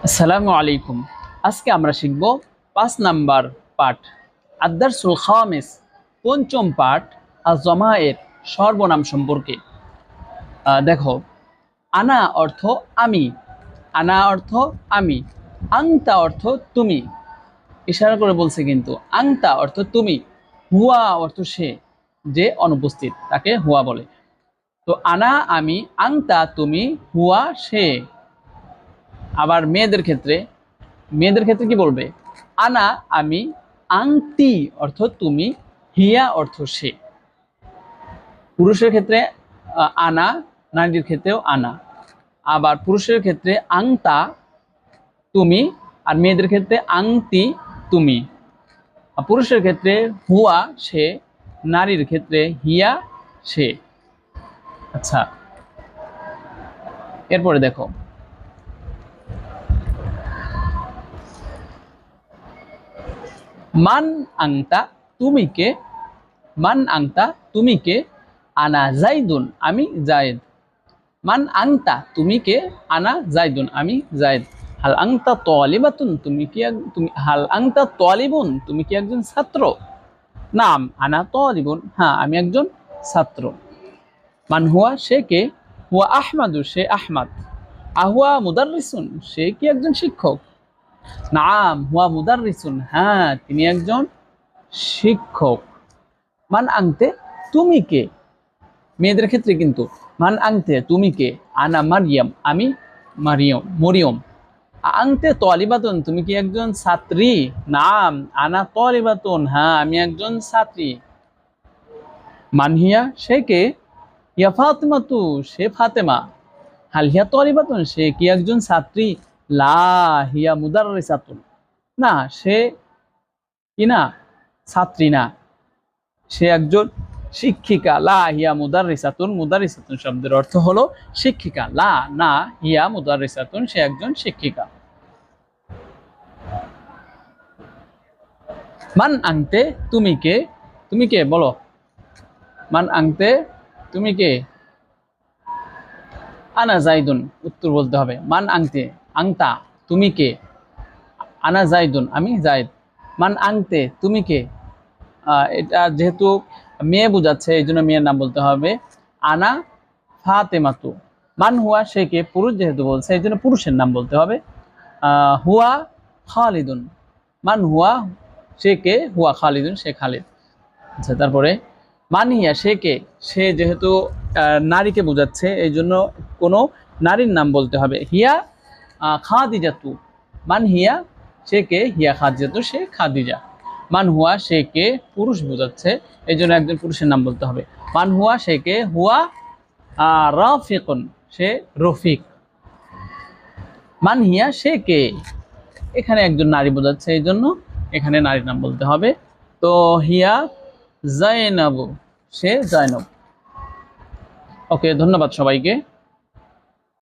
আসসালামু আলাইকুম। আজকে আমরা শিখব ৫ নাম্বার পাঠ আদ-দারসুল খামিস, পঞ্চম পাঠ আজ-জামায়ের সর্বনাম সম্পর্কে। দেখো, আনা অর্থ আমি, আনা অর্থ আমি, আংতা অর্থ তুমি, ইশারা করে বলছে কিন্তু আংতা অর্থ তুমি, হুয়া অর্থ সে, যে অনুপস্থিত তাকে হুয়া বলে। তো আনা আমি, আংতা তুমি, হুয়া সে। আবার মেয়েদের ক্ষেত্রে কি বলবে? আনা আমি, আংতি অর্থ তুমি, হিয়া অর্থ সে। পুরুষের ক্ষেত্রে আনা, নারীর ক্ষেত্রেও আনা। আবার পুরুষের ক্ষেত্রে আংতা তুমি, আর মেয়েদের ক্ষেত্রে আংতি তুমি। পুরুষের ক্ষেত্রে হুয়া সে, নারীর ক্ষেত্রে হিয়া সে। আচ্ছা, এরপরে দেখো, মান আংতা তুমি কে, মান আংতা তুমি কে, আনা জাইদুন আমি জায়েদ। মান আংতা তুমি কে, আনা জাইদুন আমি জায়েদ। হাল আংতা তালিবাতুন তুমি কি তুমি হাল আংতা তালিবুন তুমি কি একজন ছাত্র? নাম আনা তালিবুন, হ্যাঁ আমি একজন ছাত্র। মান হুয়া সে কে, হুয়া আহমাদু সে আহমাদ। আহুয়া মুদাররিসুন সে কি একজন শিক্ষক? নাম হুয়া মুদাররিসুন, হ্যাঁ তিনি একজন শিক্ষক। মান আংতে তুমি কে, মেয়েদের ক্ষেত্রে কিন্তু মান আংতে তুমি কে, আনা মারিয়াম আমি মরিয়ম। আংতে তলিবাতুন তুমি কি একজন ছাত্রী? নাম আনা তলিবাতুন, হ্যাঁ আমি একজন ছাত্রী। মানহিয়া সে কে, ইয়া ফাতেমাতু সে ফাতেমা। হাল হিয়া তলিবাতুন সে কি একজন ছাত্রী? লা হিয়া মুদাররিসাতুন, না সে কি না, ছাত্রী না, সে একজন শিক্ষিকা। লা হিয়া মুদাররিসাতুন, মুদাররিসাতুন শব্দের অর্থ হলো শিক্ষিকা। লা না হিয়া মুদাররিসাতুন সে একজন শিক্ষিকা। মান আংতে তুমি কে, তুমি কে বলো। মান আংতে তুমি কে, আনা জাইদুন, উত্তর বলতে হবে। মান আংতে আংতা তুমি কে, আনা জাইদুন আমি জায়েদ। মান আংতে তুমি কে, এটা যেহেতু মেয়ে বোঝাচ্ছে এই জন্য মেয়ের নাম বলতে হবে। আনা ফাতেমাতু। মান হুয়া সে কে, পুরুষ যেহেতু বলছে এই জন্য পুরুষের নাম বলতে হবে। হুয়া খালিদুন, মান হুয়া সে কে, হুয়া খালিদুন সে খালিদ। আচ্ছা, তারপরে মান হিয়া সে কে, সে যেহেতু নারীকে বোঝাচ্ছে এই জন্য কোনো নারীর নাম বলতে হবে। হিয়া খাদিজাতু, মান হিয়া সে কে, হিয়া খাদিজাতু সে খাদিজা। মান হুয়া সে কে, পুরুষ বোঝাচ্ছে এই জন্য একজন পুরুষের নাম বলতে হবে। মান হুয়া সে কে, হুয়া রাফিকুন সে রফিক। মান হিয়া সে কে, এখানে একজন নারী বোঝাচ্ছে এই জন্য এখানে নারীর নাম বলতে হবে। তো হিয়া জাইনাবু সে জাইনব। ওকে, ধন্যবাদ সবাইকে।